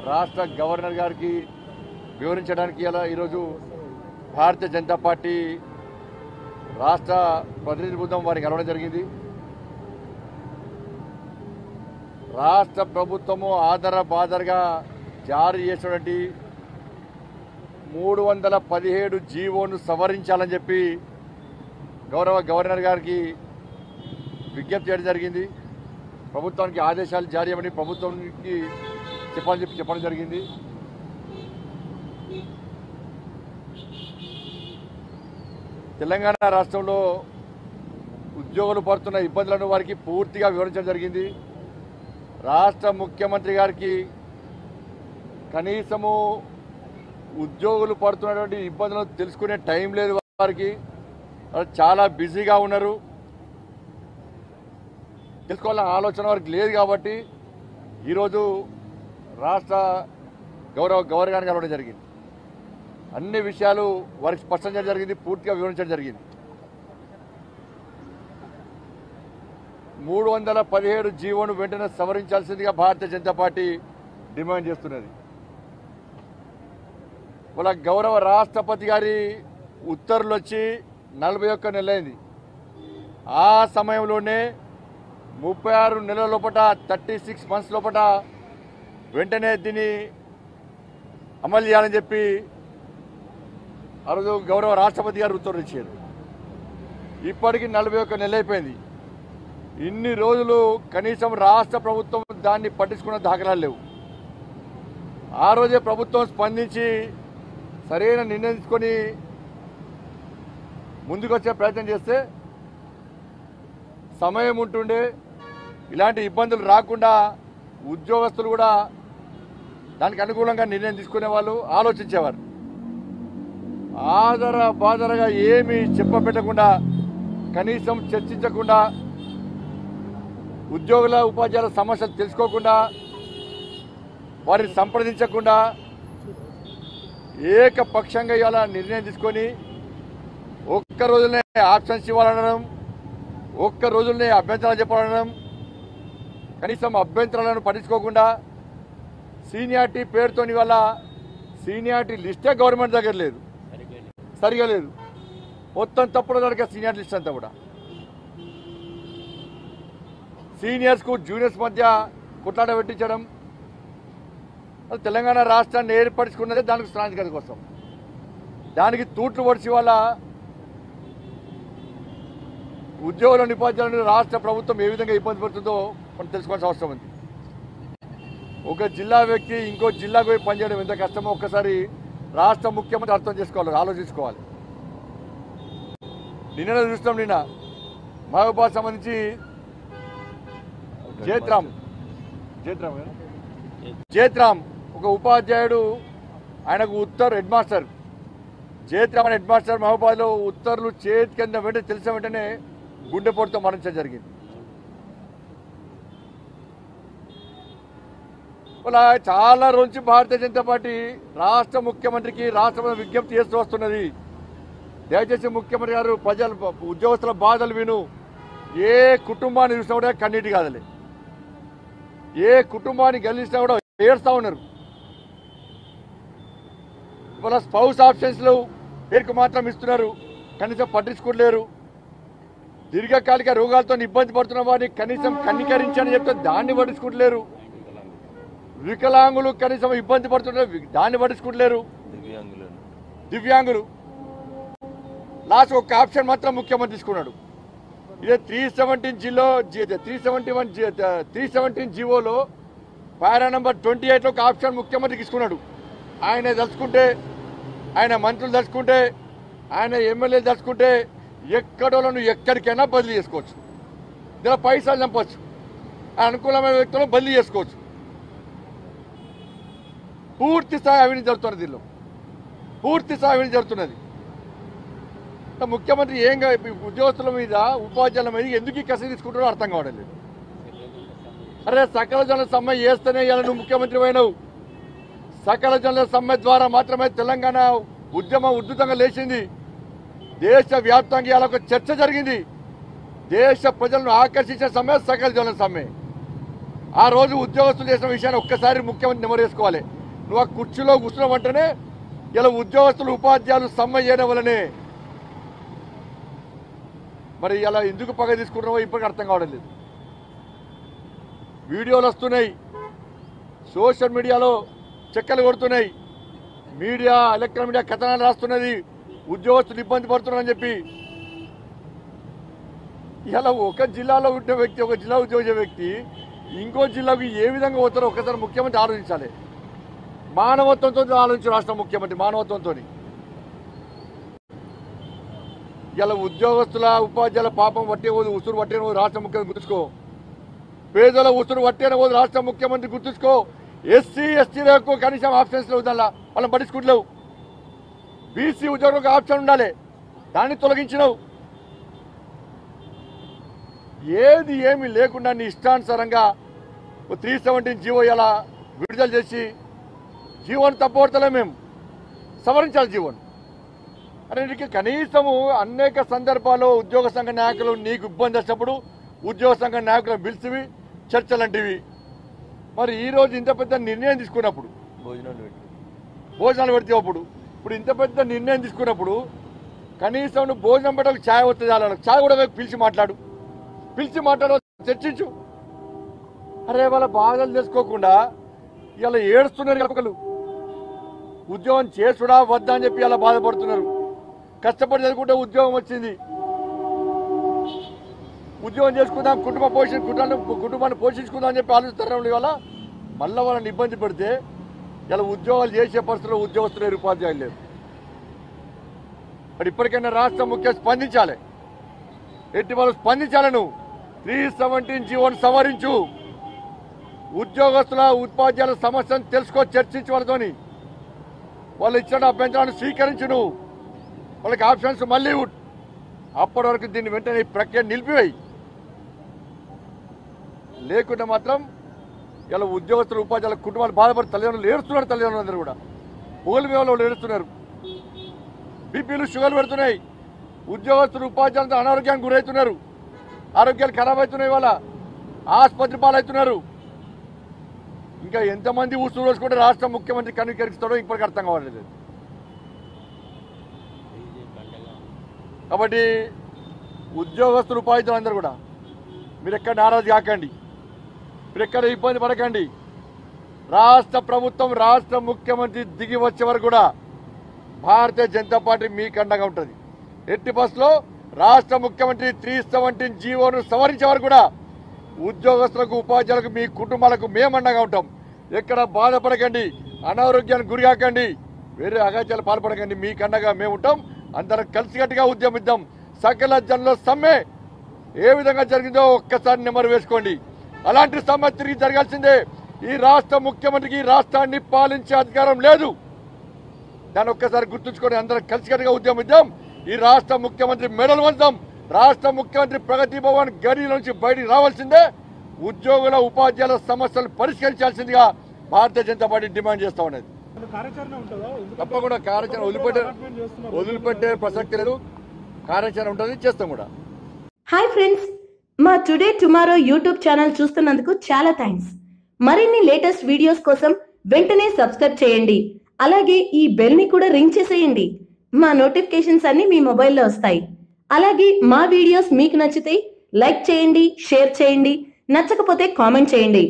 రాష్ట్ర గవర్నర్ గారికి వివరించడానికి ఈరోజు భారతీయ జనతా పార్టీ రాష్ట్ర ప్రతినిధి బృందం వారికి కలవడం జరిగింది. రాష్ట్ర ప్రభుత్వము ఆధారబాధరగా జారీ చేసినటువంటి 317 జీవోను సవరించాలని చెప్పి గౌరవ గవర్నర్ గారికి విజ్ఞప్తి చేయడం జరిగింది. ప్రభుత్వానికి ఆదేశాలు జారీ చేయమని ప్రభుత్వానికి చెప్పడం జరిగింది. తెలంగాణ రాష్ట్రంలో ఉద్యోగులు పడుతున్న ఇబ్బందులను వారికి పూర్తిగా వివరించడం జరిగింది. రాష్ట్ర ముఖ్యమంత్రి గారికి కనీసము ఉద్యోగులు పడుతున్నటువంటి ఇబ్బందులను తెలుసుకునే టైం లేదు. వారికి చాలా బిజీగా ఉన్నారు. తెలుసుకోవాలన్న ఆలోచన వారికి లేదు. కాబట్టి ఈరోజు రాష్ట్ర గవర్నర్ గారిని కలవడం జరిగింది. అన్ని విషయాలు వారికి స్పష్టం చేయడం జరిగింది, పూర్తిగా వివరించడం జరిగింది. 317 జీవోను వెంటనే సవరించాల్సిందిగా భారతీయ జనతా పార్టీ డిమాండ్ చేస్తున్నది. వాళ్ళ గౌరవ రాష్ట్రపతి గారి ఉత్తర్వులు వచ్చి 41 నెలలైంది. ఆ సమయంలోనే 36 నెలల లోపల 36 మంత్స్ లోపల వెంటనే దీన్ని అమలు చేయాలని చెప్పి ఆ రోజు గౌరవ రాష్ట్రపతి గారు ఉత్తర్వులు ఇచ్చారు. ఇప్పటికి 41 నెలలు అయిపోయింది. ఇన్ని రోజులు కనీసం రాష్ట్ర ప్రభుత్వం దాన్ని పట్టించుకున్న దాఖలాలు లేవు. ఆ రోజే ప్రభుత్వం స్పందించి సరైన నిర్ణయం తీసుకొని ముందుకు వచ్చే ప్రయత్నం చేస్తే సమయం ఉంటుండే, ఇలాంటి ఇబ్బందులు రాకుండా ఉద్యోగస్తులు కూడా దానికి అనుకూలంగా నిర్ణయం తీసుకునే వాళ్ళు, ఆలోచించేవారు. బాధరగా ఏమీ చెప్పబెట్టకుండా, కనీసం చర్చించకుండా, ఉద్యోగుల ఉపాధ్యాయుల సమస్యలు తెలుసుకోకుండా, వారిని సంప్రదించకుండా ఏకపక్షంగా ఇవాళ నిర్ణయం తీసుకొని ఒక్క రోజులనే ఆప్షన్స్ ఇవ్వాలనడం, ఒక్క రోజులనే అభ్యంతరాలు చెప్పాలనడం, కనీసం అభ్యంతరాలను పట్టించుకోకుండా సీనియారిటీ పేరుతో ఇవాళ సీనియారిటీ లిస్టే గవర్నమెంట్ దగ్గర లేదు, సరిగా లేదు. మొత్తం తప్పుడు జరిగే సీనియర్ లిస్ట్ అంతా కూడా సీనియర్స్కు జూనియర్స్ మధ్య కొట్లాట పెట్టించడం. తెలంగాణ రాష్ట్రాన్ని ఏర్పరచుకున్నదే దానికి స్థానికత కోసం. దానికి తూట్లు పొడిచి వాళ్ళ ఉద్యోగుల నిపాధ్యాయులను రాష్ట్ర ప్రభుత్వం ఏ విధంగా ఇబ్బంది పడుతుందో మనం తెలుసుకోవాల్సిన అవసరం ఉంది. ఒక జిల్లా వ్యక్తి ఇంకో జిల్లాకు పోయి పనిచేయడం ఎంత కష్టమో ఒక్కసారి రాష్ట్ర ముఖ్యమంత్రి అర్థం చేసుకోవాలి, ఆలోచించుకోవాలి. నిన్న చూస్తాం, నిన్న మహబూబాద్ సంబంధించి జేత్రామ్ ఒక ఉపాధ్యాయుడు, ఆయనకు హెడ్ మాస్టర్ జేత్రామ్ అనే హెడ్ మాస్టర్ మహబూబాద్లో ఉత్తర్వులు చేతి కింద వెంటనే తెలిసిన వెంటనే గుండెపోటుతో మరణించడం జరిగింది. అలా చాలా రోజు భారతీయ జనతా పార్టీ రాష్ట్ర ముఖ్యమంత్రికి రాష్ట్ర విజ్ఞప్తి చేస్తూ వస్తున్నది. దయచేసి ముఖ్యమంత్రి గారు ఉద్యోగస్తుల బాధలు విను. ఏ కుటుంబాన్ని చూసినా కూడా కన్నీటి కాదలే, ఏ కుటుంబాన్ని గెలిచినా కూడా ఏడుస్తూ ఉన్నారు. ఇవాళ స్పౌస్ ఆప్షన్స్లు పేరుకు మాత్రం ఇస్తున్నారు, కనీసం పట్టించుకోలేరు. దీర్ఘకాలిక రోగాలతో ఇబ్బంది పడుతున్న వారిని కనీసం కన్నికరించని చెప్తే దాన్ని పట్టించుకుంటలేరు. వికలాంగులు కనీసం ఇబ్బంది పడుతున్నారు, దాన్ని పట్టించుకుంటలేరు. దివ్యాంగులు లాస్ట్ ఒక ఆప్షన్ మాత్రం ముఖ్యమంత్రి తీసుకున్నాడు. ఇదే 317 జీవోలో పారా నంబర్ 28లో ఒక ఆప్షన్ ముఖ్యమంత్రికి తీసుకున్నాడు. ఆయన తలుచుకుంటే, ఆయన మంత్రులు తలుచుకుంటే, ఆయన ఎమ్మెల్యేలు తలుచుకుంటే ఎక్కడోళ్ళను ఎక్కడికైనా బదిలీ చేసుకోవచ్చు. ఇలా పైసలు చంపచ్చు, అనుకూలమైన వ్యక్తులను బదిలీ చేసుకోవచ్చు. పూర్తి స్థాయి అవినీతి జరుగుతున్నది, దీనిలో పూర్తి స్థాయి అవినీతి జరుగుతున్నది. ముఖ్యమంత్రి ఏంగా ఉద్యోగస్తుల మీద ఉపాధ్యాయుల మీద ఎందుకు కసి తీసుకుంటారో అర్థం కావడం లేదు. అరే సకల జనుల సమ్మె చేస్తేనే ఇలా నువ్వు ముఖ్యమంత్రి అయినావు. సకల జనుల సమ్మె ద్వారా మాత్రమే తెలంగాణ ఉద్యమం ఉధృతంగా లేచింది. దేశ వ్యాప్తంగా ఇలా ఒక చర్చ జరిగింది. దేశ ప్రజలను ఆకర్షించే సమ్మె సకల జనుల సమ్మె. ఆ రోజు ఉద్యోగస్తులు చేసిన విషయాన్ని ఒక్కసారి ముఖ్యమంత్రి నెమరు వేసుకోవాలి. నువ్వు ఆ కుర్చీలో కూర్చున్నావంటేనే ఇలా ఉద్యోగస్తులు ఉపాధ్యాయులు సమ్మె చేయడం వల్లనే. మరి ఇలా ఎందుకు పగ తీసుకుంటున్నావో ఇప్పటికీ అర్థం కావడం లేదు. వీడియోలు వస్తున్నాయి, సోషల్ మీడియాలో చెక్కలు కొడుతున్నాయి, మీడియా ఎలక్ట్రానిక్ మీడియా కథనాలు రాస్తున్నది, ఉద్యోగస్తులు ఇబ్బంది పడుతున్నారని చెప్పి. ఇలా ఒక జిల్లాలో ఉండే వ్యక్తి, ఒక జిల్లా ఉద్యోగ వ్యక్తి ఇంకో జిల్లాకు ఏ విధంగా పోతారో ఒకసారి ముఖ్యమంత్రి ఆలోచించాలి. మానవత్వంతో ఆలోచించు రాష్ట్ర ముఖ్యమంత్రి, మానవత్వంతో. ఇలా ఉద్యోగస్తుల ఉపాధ్యాయుల పాపం పట్టే పోదు, ఉసురు పట్టే పోదు రాష్ట్ర ముఖ్యమంత్రి గుర్తుంచుకో. పేదల ఉసురు పట్టే పోదు రాష్ట్ర ముఖ్యమంత్రి గుర్తుంచుకో. ఎస్సీ ఎస్టీలకు కనీసం ఆప్షన్స్ లేవు, దానిలో వాళ్ళని పట్టించుకుంటలేవు. బీసీ ఉద్యోగులకు ఆప్షన్ ఉండాలి, దాన్ని తొలగించినవు. ఏది ఏమి లేకుండా నీ ఇష్టానుసారంగా 317 జీవో ఇలా విడుదల చేసి జీవోని తప్పబడతలే, మేము సవరించాలి జీవోని. అన్నిటికీ కనీసము అనేక సందర్భాల్లో ఉద్యోగ సంఘ నాయకులు నీకు ఇబ్బంది వచ్చినప్పుడు ఉద్యోగ సంఘ నాయకులను పిలిచివి చర్చలంటివి. మరి ఈరోజు ఇంత పెద్ద నిర్ణయం తీసుకున్నప్పుడు భోజనాలు పెడితే ఇప్పుడు ఇంత పెద్ద నిర్ణయం తీసుకున్నప్పుడు కనీసం నువ్వు భోజనం పెట్టాలి, ఛాయ్ వస్తుంది, వాళ్ళకి ఛాయ్ కూడా పిలిచి మాట్లాడు, చర్చించు. అరే వాళ్ళ బాధలు తెలుసుకోకుండా ఇలా ఏడుస్తున్నారు. ఒకరు ఉద్యోగం చేసుడా వద్దా అని చెప్పి అలా బాధపడుతున్నారు. కష్టపడి చదువుకుంటే ఉద్యోగం వచ్చింది, ఉద్యోగం చేసుకుందాం, కుటుంబాన్ని పోషించుకుందాం అని చెప్పి ఆలోచిస్తారు. ఇవాళ మళ్ళీ వాళ్ళని ఇబ్బంది పెడితే ఇలా ఉద్యోగాలు చేసే పరిస్థితుల్లో ఉద్యోగస్తులు లేరు, ఉపాధ్యాయులు లేరు. మరి ఇప్పటికైనా రాష్ట్ర ముఖ్యం స్పందించాలి, ఎట్టి వాళ్ళు స్పందించాలి. నువ్వు 317 జీవోను సవరించు, ఉద్యోగస్తుల ఉపాధ్యాయుల సమస్యను తెలుసుకో, చర్చించి వాళ్ళతోని వాళ్ళు ఇచ్చిన అభ్యంతరాన్ని స్వీకరించు. నువ్వు వాళ్ళకి ఆప్షన్స్ మళ్ళీ అప్పటి వరకు దీన్ని వెంటనే ప్రక్రియ నిలిపివేయి. లేకుండా మాత్రం ఇలా ఉద్యోగస్తులు ఉపాధ్యాయుల కుటుంబాలు బాధపడి తల్లిదండ్రులు ఏడుస్తున్నారు. తల్లిదండ్రులు అందరూ కూడా పొగలు వాళ్ళు ఏడుస్తున్నారు, బీపీలు షుగర్లు పెడుతున్నాయి. ఉద్యోగస్తులు ఉపాధ్యాయులతో అనారోగ్యానికి గురవుతున్నారు, ఆరోగ్యాలు ఖరాబ్ అవుతున్నాయి, వాళ్ళ ఆసుపత్రి పాలవుతున్నారు. ఇంకా ఎంతమంది ఊసులు రోజుకుంటే రాష్ట్ర ముఖ్యమంత్రి కనికరిస్తాడో ఇప్పటికీ అర్థం కావట్లేదు. కాబట్టి ఉద్యోగస్తులు ఉపాధ్యాయులు అందరూ కూడా మీరు ఎక్కడ నారాజు కాకండి, మీరు ఎక్కడ ఇబ్బంది పడకండి. రాష్ట్ర ప్రభుత్వం, రాష్ట్ర ముఖ్యమంత్రి దిగి వచ్చే వరకు కూడా భారతీయ జనతా పార్టీ మీకు అండగా ఉంటుంది. ఎట్టి బస్సులో రాష్ట్ర ముఖ్యమంత్రి 317 జీవోను సవరించే వరకు కూడా ఉద్యోగస్తులకు ఉపాధ్యాయులకు మీ కుటుంబాలకు మేము అండగా ఉంటాం. ఎక్కడ బాధపడకండి, అనారోగ్యానికి గురి కాకండి, వేరే అగాత్యాలు పాల్పడకండి, మీకు అండగా మేము ఉంటాం. అందరం కలిసికట్టుగా ఉద్యమిద్దాం. సకల జనుల సమ్మె ఏ విధంగా జరిగిందో ఒక్కసారి నెమరు వేసుకోండి. అలాంటి సమ్మె తిరిగి జరగాల్సిందే. ఈ రాష్ట్ర ముఖ్యమంత్రికి రాష్ట్రాన్ని పాలించే అధికారం లేదు, దాన్ని ఒక్కసారి గుర్తుంచుకొని అందరం కలిసికట్టుగా ఉద్యమిద్దాం. ఈ రాష్ట్ర ముఖ్యమంత్రి మెడలు వంచాం. రాష్ట్ర ముఖ్యమంత్రి ప్రగతి భవన్ గడి నుంచి బయటికి రావాల్సిందే. ఉద్యోగుల ఉపాధ్యాయుల సమస్యలు పరిష్కరించాల్సిందిగా భారతీయ జనతా పార్టీ డిమాండ్ చేస్తా ఉన్నది. తప్పకుండా కార్యాచరణ వదిలిపెట్టే ప్రసక్తి లేదు, కార్యాచరణ ఉంటుంది, చేస్తాం కూడా. హాయ్ ఫ్రెండ్స్, మా టుడే టుమారో యూట్యూబ్ ఛానల్ చూస్తున్నందుకు చాలా థ్యాంక్స్. మరిన్ని లేటెస్ట్ వీడియోస్ కోసం వెంటనే సబ్స్క్రైబ్ చేయండి. అలాగే ఈ బెల్ ని కూడా రింగ్ చేసేయండి. మా నోటిఫికేషన్స్ అన్ని మీ మొబైల్లో వస్తాయి. అలాగే మా వీడియోస్ మీకు నచ్చితే లైక్ చేయండి, షేర్ చేయండి, నచ్చకపోతే కామెంట్ చేయండి.